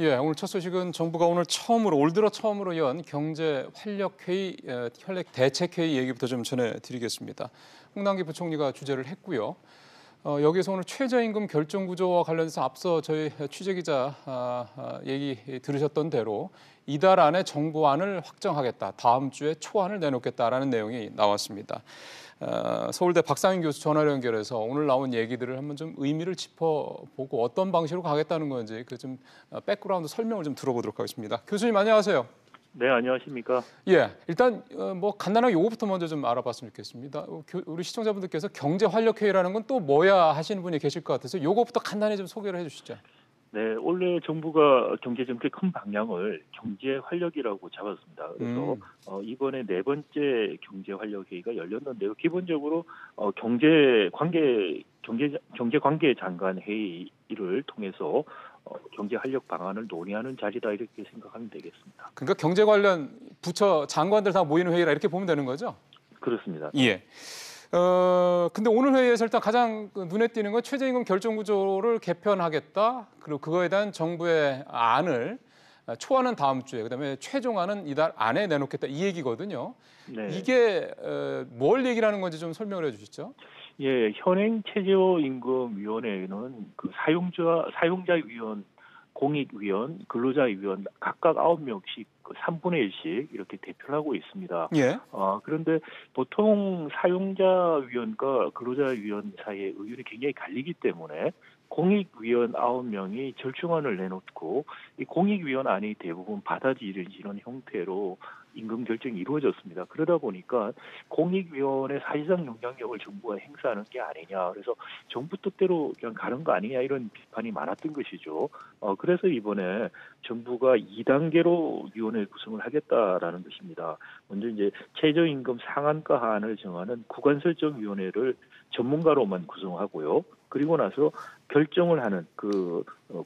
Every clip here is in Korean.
예, 오늘 첫 소식은 정부가 오늘 올 들어 처음으로 연 경제 활력회의, 혈액 대책회의 얘기부터 좀 전해드리겠습니다. 홍남기 부총리가 주재를 했고요. 여기서 오늘 최저임금 결정 구조와 관련해서 앞서 저희 취재기자 얘기 들으셨던 대로 이달 안에 정부안을 확정하겠다. 다음 주에 초안을 내놓겠다라는 내용이 나왔습니다. 서울대 박상인 교수 전화로 연결해서 오늘 나온 얘기들을 한번 좀 의미를 짚어보고 어떤 방식으로 가겠다는 건지 그 좀 백그라운드 설명을 좀 들어보도록 하겠습니다. 교수님 안녕하세요. 네, 안녕하십니까? 예, 일단 뭐 간단하게 요거부터 먼저 좀 알아봤으면 좋겠습니다. 우리 시청자분들께서 경제 활력 회의라는 건 또 뭐야 하시는 분이 계실 것 같아서 요거부터 간단히 좀 소개를 해주시죠. 네, 원래 정부가 경제 정책 큰 방향을 경제 활력이라고 잡았습니다. 그래서 이번에 네 번째 경제 활력 회의가 열렸는데요. 기본적으로 경제 관계 장관 회의를 통해서 경제 활력 방안을 논의하는 자리다 이렇게 생각하면 되겠습니다. 그러니까 경제 관련 부처 장관들 다 모이는 회의라 이렇게 보면 되는 거죠? 그렇습니다. 예. 근데 오늘 회의에서 일단 가장 눈에 띄는 건 최저임금 결정 구조를 개편하겠다. 그리고 그거에 대한 정부의 안을 초안은 다음 주에, 그다음에 최종안은 이달 안에 내놓겠다 이 얘기거든요. 네. 이게 뭘 얘기하는 건지 좀 설명을 해주시죠. 예, 현행 최저임금위원회는 그 사용자위원, 공익위원, 근로자위원 각각 9명씩 3분의 1씩 이렇게 대표를 하고 있습니다. 예. 그런데 보통 사용자위원과 근로자위원 사이의 의견이 굉장히 갈리기 때문에 공익위원 9명이 절충안을 내놓고 이 공익위원 안이 대부분 받아들이는 형태로 임금 결정이 이루어졌습니다. 그러다 보니까 공익위원회 사실상 영향력을 정부가 행사하는 게 아니냐. 그래서 정부 뜻대로 그냥 가는 거 아니냐 이런 비판이 많았던 것이죠. 그래서 이번에 정부가 2단계로 위원회 구성을 하겠다라는 것입니다. 먼저 이제 최저임금 상한가 하한을 정하는 구간설정위원회를 전문가로만 구성하고요. 그리고 나서 결정을 하는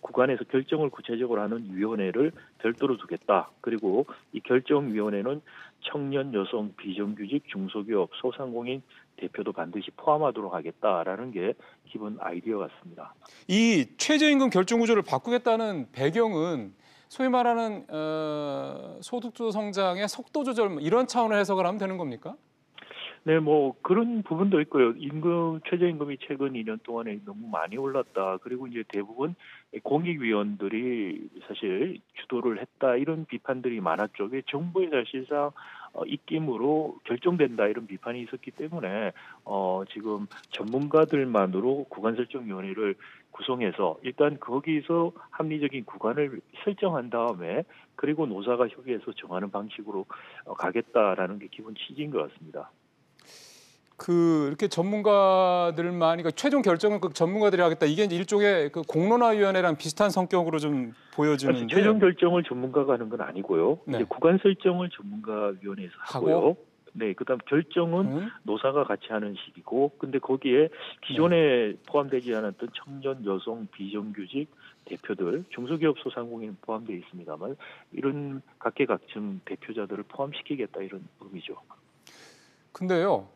구간에서 결정을 구체적으로 하는 위원회를 별도로 두겠다. 그리고 이 결정위원회는 청년, 여성, 비정규직, 중소기업, 소상공인 대표도 반드시 포함하도록 하겠다라는 게 기본 아이디어 같습니다. 이 최저임금 결정 구조를 바꾸겠다는 배경은 소위 말하는 소득주 성장의 속도 조절 이런 차원을 해석을 하면 되는 겁니까? 네, 뭐 그런 부분도 있고요. 최저임금이 최근 2년 동안에 너무 많이 올랐다. 그리고 이제 대부분 공익위원들이 사실 주도를 했다 이런 비판들이 많았죠. 정부의 사실상 입김으로 결정된다 이런 비판이 있었기 때문에 지금 전문가들만으로 구간설정위원회를 구성해서 일단 거기서 합리적인 구간을 설정한 다음에 그리고 노사가 협의해서 정하는 방식으로 가겠다라는 게 기본 취지인 것 같습니다. 이렇게 전문가들만, 그러니까 최종 결정은 그 전문가들이 하겠다. 이게 이제 일종의 그 공론화위원회랑 비슷한 성격으로 좀 보여지는데. 최종 결정을 전문가가 하는 건 아니고요. 네. 이제 구간 설정을 전문가위원회에서 하고요. 네, 그다음 결정은 노사가 같이 하는 식이고, 근데 거기에 기존에 포함되지 않았던 청년, 여성, 비정규직 대표들, 중소기업 소상공인 포함되어 있습니다만 이런 각계각층 대표자들을 포함시키겠다 이런 의미죠. 근데요.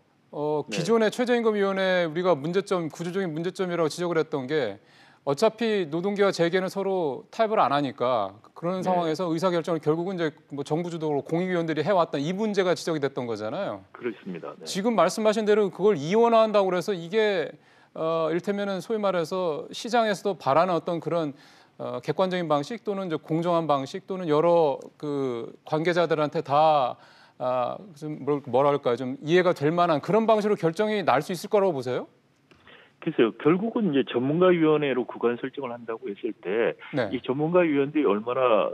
기존의 최저임금위원회 우리가 구조적인 문제점이라고 지적을 했던 게 어차피 노동계와 재계는 서로 타협을 안 하니까 그런 상황에서 의사결정을 결국은 이제 뭐 정부 주도로 공익위원들이 해왔던 이 문제가 지적이 됐던 거잖아요. 그렇습니다. 네. 지금 말씀하신 대로 그걸 이원화한다고 그래서 이게 이를테면은 소위 말해서 시장에서도 바라는 어떤 그런 객관적인 방식 또는 이제 공정한 방식 또는 여러 그 관계자들한테 다 좀 뭐랄까요, 좀 이해가 될 만한 그런 방식으로 결정이 날 수 있을 거라고 보세요? 글쎄요. 결국은 이제 전문가위원회로 구간 설정을 한다고 했을 때 이 전문가위원들이 얼마나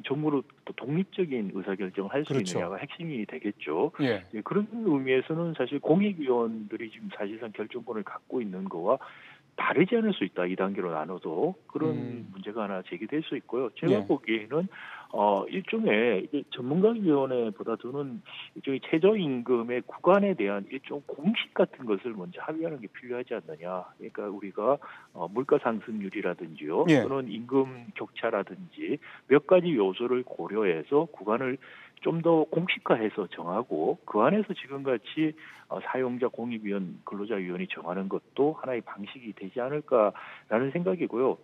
정부로 독립적인 의사결정을 할 수 있느냐가 핵심이 되겠죠. 예. 그런 의미에서는 사실 공익위원들이 지금 사실상 결정권을 갖고 있는 거와 다르지 않을 수 있다. 2단계로 나눠도 그런 문제가 하나 제기될 수 있고요. 제가 보기에는 일종의 전문가위원회보다는 일종의 최저임금의 구간에 대한 일종 공식 같은 것을 먼저 합의하는 게 필요하지 않느냐. 그러니까 우리가 물가 상승률이라든지요, 또는 임금 격차라든지 몇 가지 요소를 고려해서 구간을 좀 더 공식화해서 정하고 그 안에서 지금같이 사용자 공익위원, 근로자위원이 정하는 것도 하나의 방식이 되지 않을까라는 생각이고요.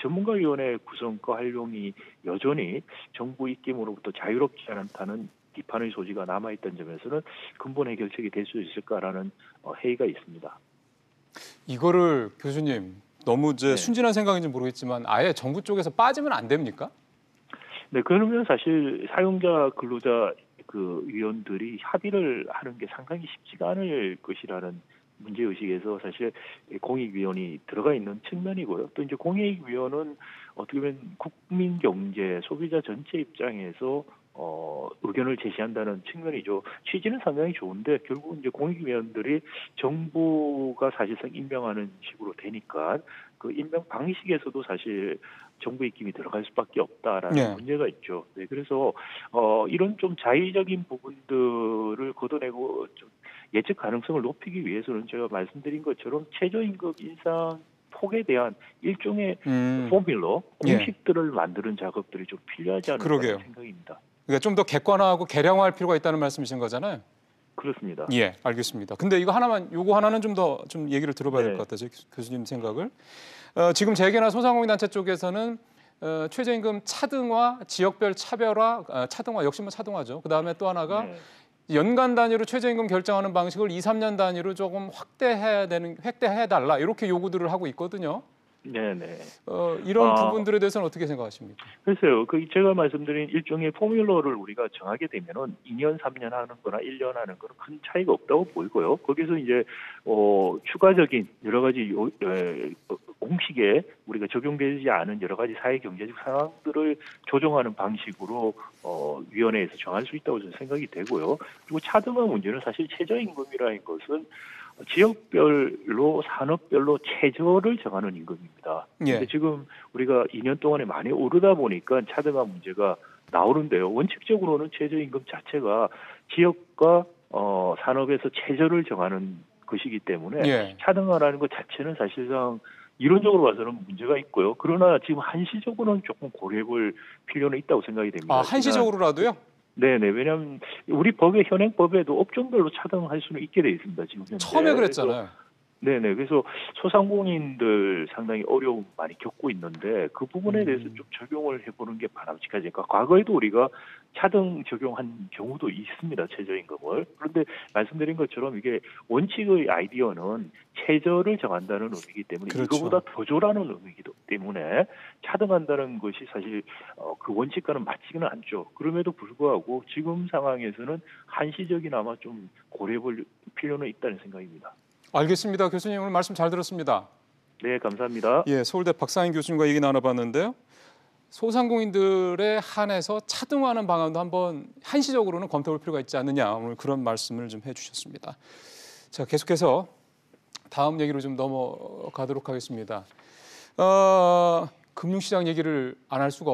전문가위원회 구성과 활용이 여전히 정부 입김으로부터 자유롭지 않다는 비판의 소지가 남아있던 점에서는 근본 해결책이 될 수 있을까라는 회의가 있습니다. 이거를 교수님 너무 이제 네. 순진한 생각인지 모르겠지만 아예 정부 쪽에서 빠지면 안 됩니까? 네, 그러면 사실 사용자 근로자 그 위원들이 합의를 하는 게 상당히 쉽지가 않을 것이라는 문제의식에서 사실 공익위원이 들어가 있는 측면이고요. 또 이제 공익위원은 어떻게 보면 국민 경제, 소비자 전체 입장에서 의견을 제시한다는 측면이죠. 취지는 상당히 좋은데 결국 이제 공익위원들이 정부가 사실상 임명하는 식으로 되니까 그 임명 방식에서도 사실 정부 입김이 들어갈 수밖에 없다라는 네. 문제가 있죠. 네, 그래서 이런 좀 자의적인 부분들을 걷어내고 좀 예측 가능성을 높이기 위해서는 제가 말씀드린 것처럼 최저임금 인상 폭에 대한 일종의 포뮬러, 예. 공식들을 만드는 작업들이 좀 필요하지 않을까 그러게요. 하는 생각입니다. 그러니까 좀 더 객관화하고 개량화할 필요가 있다는 말씀이신 거잖아요. 그렇습니다. 예, 알겠습니다. 근데 이거 하나는 좀 더 좀 얘기를 들어봐야 될 네. 것 같아요. 교수님 생각을. 지금 재계나 소상공인단체 쪽에서는 최저임금 차등화, 지역별 차별화, 차등화 역시 뭐 차등화죠. 그다음에 또 하나가 네. 연간 단위로 최저임금 결정하는 방식을 2, 3년 단위로 조금 확대해 달라 이렇게 요구들을 하고 있거든요. 네네. 이런 부분들에 대해서는 어떻게 생각하십니까? 글쎄요. 그 제가 말씀드린 일종의 포뮬러를 우리가 정하게 되면은 2년, 3년 하는 거나 1년 하는 거는 큰 차이가 없다고 보이고요. 거기서 이제 추가적인 여러 가지 공식에 우리가 적용되지 않은 여러 가지 사회 경제적 상황들을 조정하는 방식으로 위원회에서 정할 수 있다고 저는 생각이 되고요. 그리고 차등화 문제는 사실 최저임금이라는 것은 지역별로 산업별로 최저를 정하는 임금입니다. 그런데 예. 지금 우리가 2년 동안에 많이 오르다 보니까 차등화 문제가 나오는데요. 원칙적으로는 최저임금 자체가 지역과 산업에서 최저를 정하는 것이기 때문에 예. 차등화라는 것 자체는 사실상 이론적으로 봐서는 문제가 있고요. 그러나 지금 한시적으로는 조금 고려해볼 필요는 있다고 생각이 됩니다. 아, 한시적으로라도요? 네네. 왜냐하면 우리 법의 현행 법에도 업종별로 차등할 수는 있게 돼 있습니다. 지금 현재. 처음에 그랬잖아요. 네네. 그래서 소상공인들 상당히 어려움 많이 겪고 있는데 그 부분에 대해서 좀 적용을 해보는 게 바람직하니까 과거에도 우리가 차등 적용한 경우도 있습니다. 최저임금을. 그런데 말씀드린 것처럼 이게 원칙의 아이디어는 최저를 정한다는 의미이기 때문에 그렇죠. 이거보다 더 줘라는 의미이기 때문에 차등한다는 것이 사실 그 원칙과는 맞지는 않죠. 그럼에도 불구하고 지금 상황에서는 한시적이나마 좀 고려해볼 필요는 있다는 생각입니다. 알겠습니다. 교수님 오늘 말씀 잘 들었습니다. 네, 감사합니다. 예, 서울대 박상인 교수님과 얘기 나눠봤는데요. 소상공인들에 한해서 차등화하는 방안도 한번 한시적으로는 검토할 필요가 있지 않느냐 오늘 그런 말씀을 좀 해주셨습니다. 자, 계속해서 다음 얘기로 좀 넘어가도록 하겠습니다. 금융시장 얘기를 안 할 수가